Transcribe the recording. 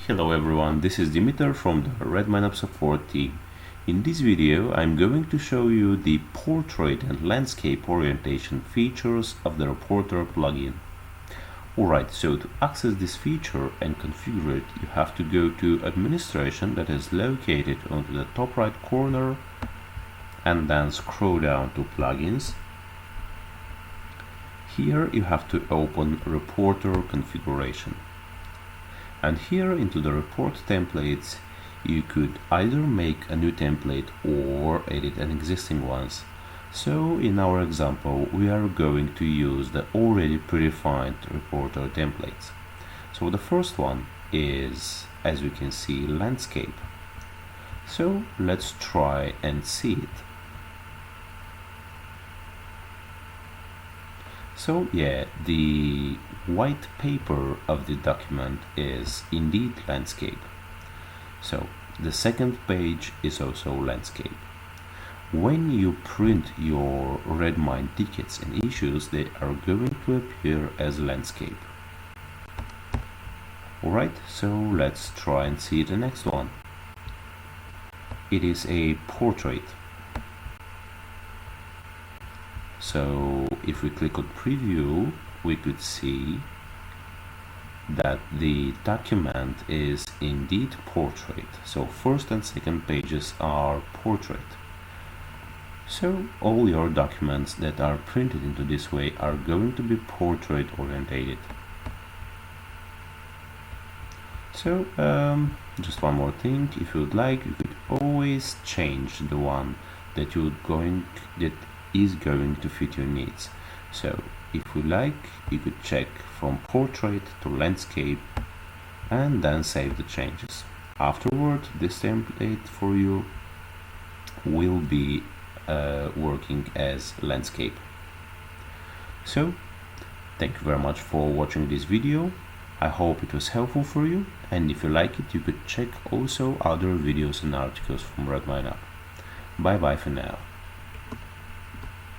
Hello everyone, this is Dimitar from the RedmineUP Support team. In this video I'm going to show you the portrait and landscape orientation features of the Reporter plugin. Alright, so to access this feature and configure it, you have to go to Administration, that is located onto the top right corner, and then scroll down to Plugins. Here you have to open Reporter Configuration. And here into the report templates, you could either make a new template or edit an existing ones. So in our example, we are going to use the already predefined reporter templates. So the first one is, as we can see, landscape. So let's try and see it. So yeah, the white paper of the document is indeed landscape. So the second page is also landscape. When you print your Redmine tickets and issues, they are going to appear as landscape. Alright, so let's try and see the next one. It is a portrait. So if we click on preview, we could see that the document is indeed portrait. So first and second pages are portrait. So all your documents that are printed into this way are going to be portrait orientated. So just one more thing, if you would like, you could always change the one that is going to fit your needs. So if you like, you could check from portrait to landscape and then save the changes. Afterward, this template for you will be working as landscape. So thank you very much for watching this video. I hope it was helpful for you, and if you like it, you could check also other videos and articles from RedmineUP. Bye bye for now.